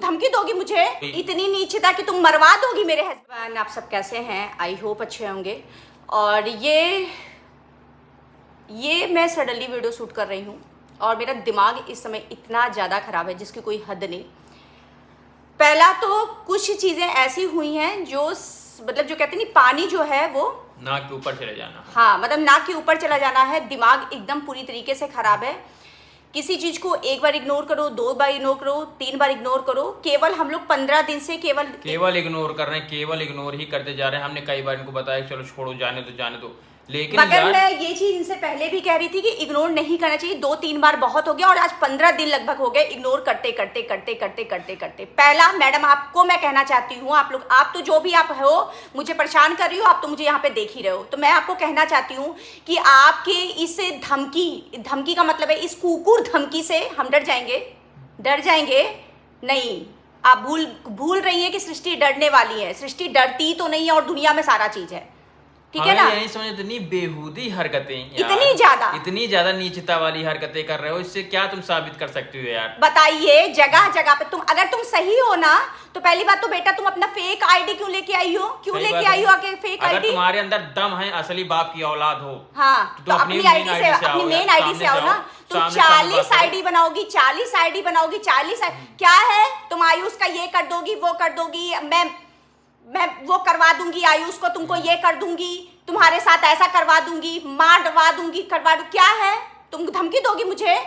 धमकी दोगी मुझे? इतनी नीचता कि तुम मरवा दोगी मेरे हस्बैंड। आप सब कैसे हैं? आई होप अच्छे होंगे। और ये मैं सडनली वीडियो शूट कर रही हूँ और मेरा दिमाग इस समय इतना ज़्यादा ख़राब है जिसकी कोई हद नहीं। पहला तो कुछ चीज़ें ऐसी हुई हैं जो मतलब जो कहते नहीं, पानी जो है वो नाक के ऊपर चले जाना। हाँ, मतलब नाक के ऊपर चला जाना है। दिमाग एकदम पूरी तरीके से ख़राब है। किसी चीज़ को एक बार इग्नोर करो, 2 बार इग्नोर करो, 3 बार इग्नोर करो। केवल हम लोग 15 दिन से केवल इग्नोर कर रहे हैं, केवल इग्नोर ही करते जा रहे हैं। हमने कई बार इनको बताया चलो छोड़ो, जाने दो, लेकिन मगर मैं ये चीज इनसे पहले भी कह रही थी कि इग्नोर नहीं करना चाहिए। 2-3 बार बहुत हो गया और आज 15 दिन लगभग हो गए इग्नोर करते करते। पहला, मैडम आपको मैं कहना चाहती हूँ, आप तो जो भी आप हो मुझे परेशान कर रही हो, आप तो मुझे यहाँ पे देख ही रहे हो, तो मैं आपको कहना चाहती हूँ कि आपके इस धमकी का मतलब है, इस कुकुर धमकी से हम डर जाएंगे नहीं। आप भूल रही है कि सृष्टि डरने वाली है। सृष्टि डरती तो नहीं है और दुनिया में सारा चीज है, ठीक है ना? यही समझ, इतनी बेहूदी हरकतें, इतनी ज्यादा नीचता वाली हरकतें कर रहे हो, इससे क्या तुम साबित कर सकती हो यार? बताइए। जगह जगह पे अगर तुम सही हो ना, तो पहली बात तो बेटा तुम अपना फेक आईडी क्यों लेके आई हो? आके फेक आईडी? तुम्हारे अंदर दम है, असली बाप की औलाद हो, हाँ, तो अपनी मेन आईडी से आओ ना। तुम 40 आईडी बनाओगी, 40 आईडी बनाओगी, 40 क्या है? तुम आयुष का ये कर दोगी, वो कर दोगी, मैं वो करवा दूंगी आयुष को, तुमको ये कर दूंगी, तुम्हारे साथ ऐसा करवा दूंगी, मारवा दूंगी, क्या है? तुम धमकी दोगी मुझे?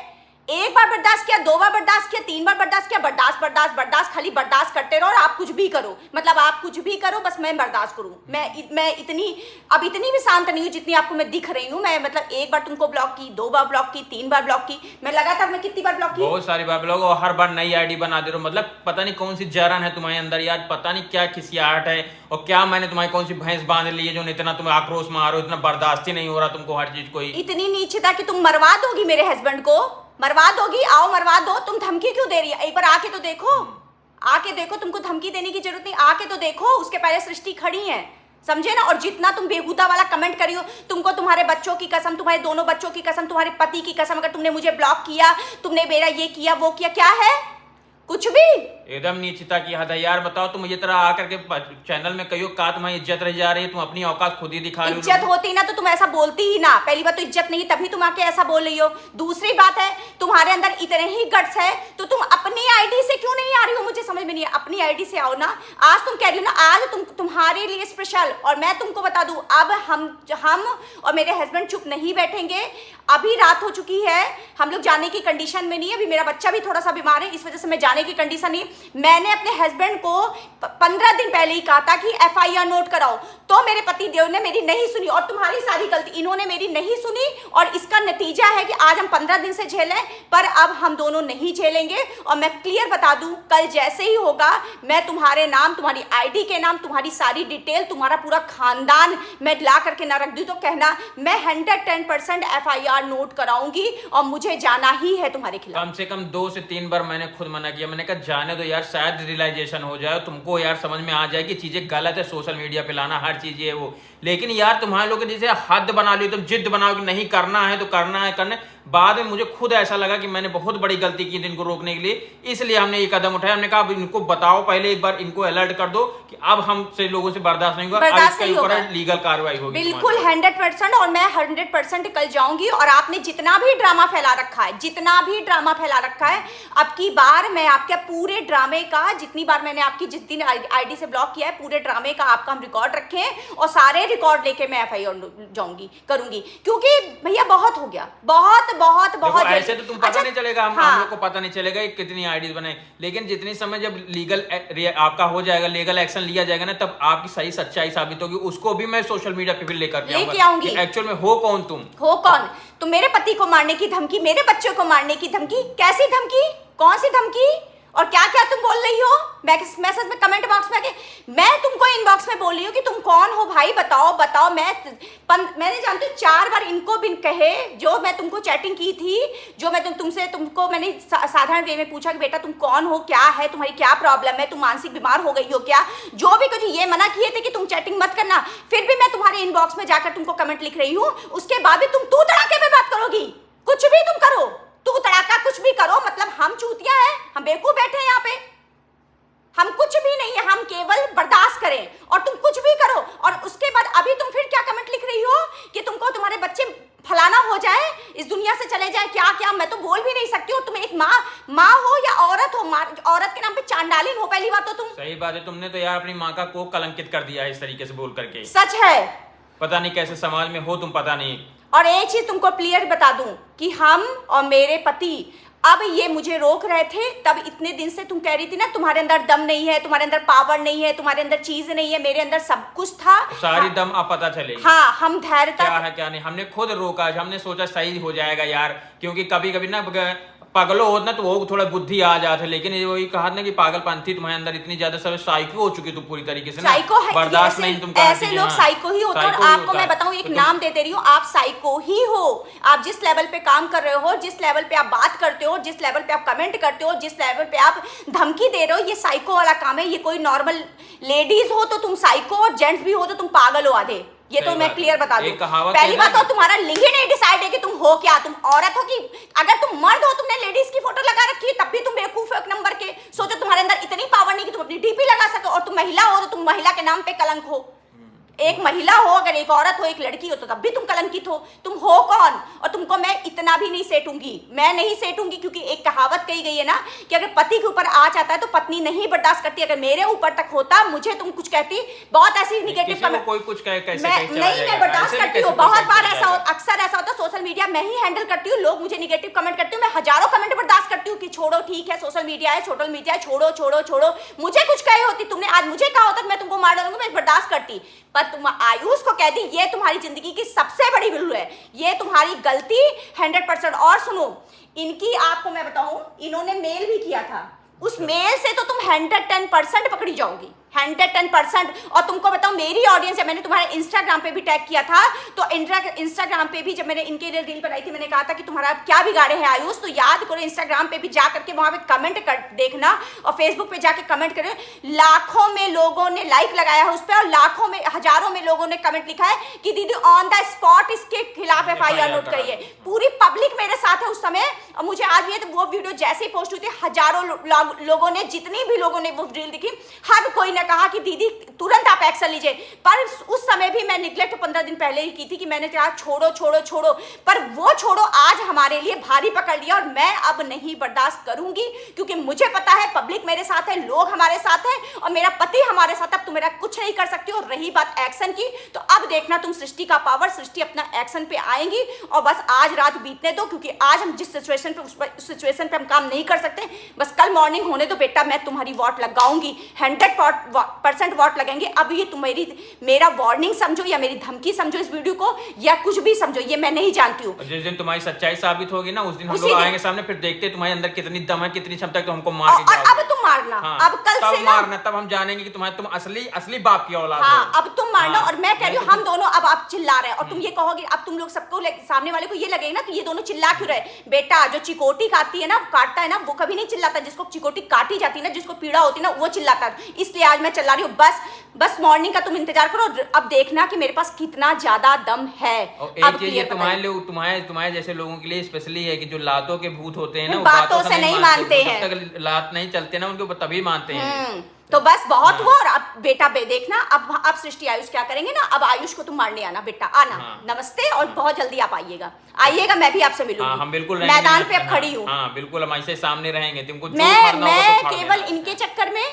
एक बार बर्दाश्त किया, 2 बार बर्दाश्त किया, 3 बार बर्दाश्त किया, बर्दाश्त, खाली बर्दाश्त करते रहो और आप कुछ भी करो, मतलब आप कुछ भी करो, बस मैं बर्दाश्त करूं। मैं इतनी भी शांत नहीं हूं जितनी आपको मैं दिख रही हूं। मैं मतलब 1 बार तुमको ब्लॉक की, 2 बार ब्लॉक की, 3 बार ब्लॉक की, मैं लगातार मैं कितनी बार ब्लॉक की? बहुत सारी बार ब्लॉक, और हर बार नई आईडी बना दे रहे हो। मतलब पता नहीं कौन सी जलन है तुम्हारे अंदर यार, पता नहीं क्या खिसियाहट है, और क्या मैंने तुम्हारी कौन सी भैंस बांध ली है जो इतना तुम आक्रोश में आ रहे हो, इतना बर्दाश्त ही नहीं हो रहा तुमको हर चीज कोई। इतनी नीचता कि तुम मरवा दोगी मेरे हस्बैंड को, मरवा दोगी। आओ मरवा दो। तुम धमकी क्यों दे रही है? एक बार आके तो देखो, तुमको धमकी देने की जरूरत नहीं, आके तो देखो। उसके पहले सृष्टि खड़ी है, समझे ना? और जितना तुम बेहुदा वाला कमेंट करी हो, तुमको तुम्हारे बच्चों की कसम, तुम्हारे दोनों बच्चों की कसम, तुम्हारे पति की कसम, अगर तुमने मुझे ब्लॉक किया, तुमने मेरा ये किया वो किया, क्या है? कुछ भी। एकदम नीचता की हद है यार। बताओ तुम ये तरह आकर के चैनल में कहियो का तुम्हारी इज्जत रह जा रही है, तुम अपनी औकात खुद ही दिखा रही हो। इज्जत होती ना तो तुम ऐसा बोलती ही ना। पहली बात तो इज्जत नहीं, तभी तुम आके ऐसा बोल रही हो। दूसरी बात है, तुम्हारे अंदर इतने ही गट्स है तो तुम अपनी आईडी से क्यों नहीं आ रही हो? मुझे समझ में नहीं है। अपनी आईडी से आओ ना। आज तुम कह रही हो ना, आज तुम्हारे लिए स्पेशल। और मैं तुमको बता दूं, अब हम और मेरे हस्बैंड चुप नहीं बैठेंगे। अभी रात हो चुकी है, हम लोग जाने की कंडीशन में नहीं है। अभी मेरा बच्चा भी थोड़ा सा बीमार है, इस वजह से मैं जाने की कंडीशन नहीं। मैंने अपने हस्बैंड को 15 दिन पहले ही कहा था कि FIR नोट कराओ, तो मेरे पति देव ने मेरी नहीं सुनी। और तुम्हारी सारी गलती, इन्होंने मेरी नहीं सुनी और इसका नतीजा है कि आज हम 15 दिन से झेलें, पर अब हम दोनों नहीं झेलेंगे। और मैं क्लियर बता दूं, कल जैसे ही होगा, मैं तुम्हारे नाम, तुम्हारी आईडी के नाम, तुम्हारी सारी डिटेल, तुम्हारा पूरा खानदान मैं ला करके ना रख दूं तो कहना, मैं 110% FIR नोट कराऊंगी और मुझे जाना ही है तुम्हारे खिलाफ। कम से कम 2 से 3 बार मैंने खुद मना किया। मैंने कहा जाने दो यार, शायद रियलाइजेशन हो जाए, तुमको यार समझ में आ जाए कि चीजें गलत है, सोशल मीडिया पे लाना हर चीज ये वो। लेकिन यार तुम्हारे लोग जैसे हद बना ली, तुम जिद बनाओ कि नहीं करना है तो करना है, करने। बाद में मुझे खुद ऐसा लगा कि मैंने बहुत बड़ी गलती की इनको रोकने के लिए, इसलिए हमने ये कदम उठाया। हमने कहा अब इनको बताओ, पहले एक बार इनको अलर्ट कर दो कि अब हमसे लोगों से बर्दाश्त नहीं होगा, अब इसके ऊपर लीगल कार्रवाई होगी। बिल्कुल 100%। और मैं 100% कल जाऊंगी। और आपने जितना भी ड्रामा फैला रखा है, अब की बार मैं आपके पूरे ड्रामे का, जितनी बार मैंने आपकी जिस दिन आईडी से ब्लॉक किया है, पूरे ड्रामे का आपका हम रिकॉर्ड रखें और सारे रिकॉर्ड लेके मैं FIR करूंगी। क्योंकि भैया बहुत हो गया, बहुत ऐसे तो तुम पता नहीं चलेगा, हम लोग को पता नहीं चलेगा कितनी आईडीज बने। लेकिन जितनी समय जब लीगल आपका हो जाएगा, लीगल एक्शन लिया जाएगा ना, तब आपकी सही सच्चाई साबित होगी। उसको भी मैं सोशल मीडिया पे भी लेके आऊंगी। एक्चुअल में हो कौन तुम मेरे पति को मारने की धमकी, मेरे बच्चों को मारने की धमकी, कैसी धमकी? कौन सी धमकी? और क्या क्या तुम बोल रही हो? मैसेज में, कमेंट बॉक्स में आके मैं तुमको इनबॉक्स में बोल रही हूँ कि तुम कौन हो भाई, बताओ। मैंने जानती हूँ 4 बार इनको बिन कहे जो मैं तुमको चैटिंग की थी, जो मैं तुमको मैंने साधारण वे में पूछा कि बेटा तुम कौन हो, क्या है तुम्हारी, क्या प्रॉब्लम है, तुम मानसिक बीमार हो गई हो क्या, जो भी कुछ ये मना किए थे कि तुम चैटिंग मत करना, फिर भी मैं तुम्हारे इनबॉक्स में जाकर तुमको कमेंट लिख रही हूँ। उसके बाद भी तुम तू तड़ाके में बात करोगी। कुछ भी तुम करो, तू तड़ाका कुछ भी करो, मतलब हम चूतिया है, हम बेवकूफ बैठे हैं यहाँ पे। हम कुछ भी नहीं है, हम केवल बर्दाश्त करें और तुम कुछ भी करो। और उसके बाद अभी तुम फिर क्या कमेंट लिख रही हो कि तुमको तुम्हारे बच्चे फलाना हो जाए, इस दुनिया से चले जाए, क्या क्या मैं तो बोल भी नहीं सकती हूँ। तुम एक माँ हो या औरत हो, औरत के नाम पे चांडालिन हो पहली बात तो तुम। सही बात है, तुमने तो यार अपनी माँ का कोख कलंकित कर दिया है इस तरीके से बोल करके। सच है। पता नहीं कैसे समाज में हो तुम, पता नहीं। और एक चीज तुमको क्लियर बता दूं कि हम और मेरे पति अब ये मुझे रोक रहे थे, तब इतने दिन से तुम कह रही थी ना तुम्हारे अंदर दम नहीं है, तुम्हारे अंदर पावर नहीं है, तुम्हारे अंदर चीज नहीं है, मेरे अंदर सब कुछ था। सारी दम अब पता चलेगी। हाँ, हम धैर्यता क्या है क्या नहीं, हमने खुद रोका, हमने सोचा सही हो जाएगा यार, क्योंकि कभी कभी ना पागलो हो ना तो वो थोड़ा बुद्धि आ जाते, लेकिन ये वही कहा ना कि पागलपंथी तुम्हारे अंदर इतनी ज्यादा सब साइको हो चुकी तुम पूरी तरीके से ना, साइको है, बर्दाश्त नहीं तुम ऐसे लोग साइको ही होते हैं। और आपको मैं बताऊं, एक नाम दे रही हूँ, आप साइको ही हो। आप जिस लेवल पे काम कर रहे हो, जिस लेवल पे आप बात करते हो, जिस लेवल पे आप कमेंट करते हो, जिस लेवल पे आप धमकी दे रहे हो, ये साइको वाला काम है। ये कोई नॉर्मल लेडीज हो तो तुम साइको, और जेंट्स भी हो तो तुम पागल हो आधे। ये तो मैं क्लियर बता दूं। पहली बात तो तुम्हारा लिंग ही नहीं डिसाइड है कि तुम हो क्या, तुम औरत हो कि अगर तुम मर्द हो, तुमने लेडीज की फोटो लगा रखी है तब भी तुम बेवकूफ हो एक नंबर के। सोचो तुम्हारे अंदर इतनी पावर नहीं कि तुम अपनी डीपी लगा सको, और तुम महिला हो तो तुम महिला के नाम पे कलंक हो। एक महिला हो, अगर एक औरत हो, एक लड़की हो तो तब भी तुम कलंकित हो। तुम हो कौन? और तुमको मैं इतना भी नहीं सेटूंगी, मैं नहीं सेटूंगी, क्योंकि एक कहावत कही गई है ना कि अगर पति के ऊपर आ जाता है तो पत्नी नहीं बर्दाश्त करती। अगर मेरे ऊपर तक होता, मुझे तुम कुछ कहती, बहुत ऐसी निगेटिव कमेंट, कोई कुछ कहे कैसे मैं बर्दाश्त करती हूँ। बहुत बार ऐसा अक्सर ऐसा होता है, सोशल मीडिया मैं ही हैंडल करती हूँ, लोग मुझे निगेटिव कमेंट करती हूँ, मैं हजारों कमेंट बर्दाश्त करती हूँ कि छोड़ो, ठीक है, सोशल मीडिया है, सोशल मीडिया है, छोड़ो छोड़ो छोड़ो। मुझे कुछ कहे होती, तुमने आज मुझे कहा होता मैं तुमको मार डालूंगी, मैं बर्दाश्त करती। पर तुम आयुष को कह दी ये तुम्हारी जिंदगी की सबसे बड़ी भूल है, ये तुम्हारी गलती 100%। और सुनो, इनकी आपको मैं बताऊं, इन्होंने मेल भी किया था, उस मेल से तो तुम 110% पकड़ी जाओगी, 110%। और तुमको बताऊं, मेरी ऑडियंस है, मैंने तुम्हारे इंस्टाग्राम पे भी टैग किया था, तो इंस्टाग्राम पे भी जब मैंने इनके लिए रील बनाई थी, मैंने कहा था कि तुम्हारा क्या बिगाड़े हैं आयुष, तो याद करो इंस्टाग्राम पे भी जा करके वहां पे कमेंट कर देखना, और फेसबुक पे जाके कमेंट करें। लाखों में लोगों ने लाइक लगाया है उस पर, और लाखों में, हजारों में लोगों ने कमेंट लिखा है कि दीदी ऑन द स्पॉट इसके खिलाफ FIR नोट करिए। पूरी पब्लिक मेरे साथ है उस समय, और मुझे आज भी वो वीडियो जैसे ही पोस्ट हुई थी, हजारों लोगों ने, जितनी भी लोगों ने वो रील दिखी, हर कोई ने कहा कि दीदी तुरंत आप एक्शन लीजिए। पर उस समय भी मैं निगलेक्ट 15 दिन पहले ही की थी कि मैंने कहा छोड़ो छोड़ो छोड़ो, पर वो छोड़ो आज हमारे लिए भारी पकड़ लिया, और मैं अब नहीं बर्दाश्त करूंगी, क्योंकि मुझे पता है पब्लिक मेरे साथ है, लोग हमारे साथ है, और मेरा पति हमारे साथ। अब तुम मेरा कुछ नहीं कर सकती। और रही बात एक्शन की, तो अब देखना तुम सृष्टि का पावर, सृष्टि अपना एक्शन पे आएंगी, और बस आज रात बीतने दो, क्योंकि आज हम जिस सिचुएशन पे, उस सिचुएशन पे हम काम नहीं कर सकते। बस कल मॉर्निंग होने दो बेटा, मैं तुम्हारी वॉट लगाऊंगी, 100% वॉट लगेंगे। अब ये तुम मेरा वार्निंग समझो या मेरी धमकी समझो इस वीडियो को, या कुछ भी समझो, ये मैं नहीं जानती हूँ। जिस दिन तुम्हारी सच्चाई साबित होगी ना, उस दिन हम लोग आएंगे सामने, फिर देखते तुम्हारे अंदर कितनी दम है, कितनी क्षमता है, तो हमको मार के और अब तुम मारना, अब कल से मारना, तब हम जानेंगे कि तुम असली बाप की औलाद हो। हाँ, अब तुम मारना। और मैं कह रही हूँ, हम दोनों, अब आप चिल्ला रहे हैं, और तुम ये कहोगे, अब तुम लोग सबको सामने वाले को ये लगेगा ना कि ये दोनों चिल्ला क्यों रहे। बेटा, जो चिकोटी खाती है ना, काटता है ना, वो कभी नहीं चिल्लाता। जिसको चिकोटी काटी जाती है ना, जिसको पीड़ा होती है ना, वो चिल्लाता है। इसलिए आज मैं चिल्ला रही हूँ। बस मॉर्निंग का तुम इंतजार करो, अब देखना कि मेरे पास कितना ज्यादा दम है। एक चीज ये तुम्हारे जैसे लोगों के लिए स्पेशली है कि जो लातों के भूत होते हैं ना, बातों से नहीं मानते हैं, जब तक लात नहीं चलते ना उनके ऊपर तभी मानते हैं। तो बस बहुत हुआ। और अब बेटा देखना, अब सृष्टि आयुष क्या करेंगे ना, अब आयुष को तुम मारने आना बेटा, आना। नमस्ते, और बहुत जल्दी आप आइएगा, मैं भी आपसे मिलूंगी। हम बिल्कुल मैदान पे अब खड़ी हूँ। बिल्कुल, हम ऐसे सामने रहेंगे, तुमको मैं केवल इनके चक्कर में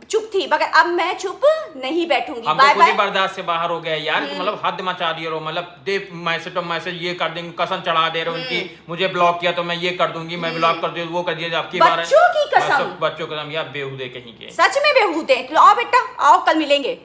चुप थी, मगर अब मैं चुप नहीं बैठूंगी। Bye bye. बर्दाश्त से बाहर हो गया यार, मतलब हद मचा दिए रहो, मतलब मैसेज ये कर देंगे, कसम चढ़ा दे रहे हो उनकी, मुझे ब्लॉक किया तो मैं ये कर दूंगी, मैं ब्लॉक कर दूंगी, वो कर दिया आपकी बार। बच्चों की कसम, बच्चों की कसम यार, बेहुदे कहीं के, सच में बेहूदे। आओ बेटा, आओ, कल मिलेंगे।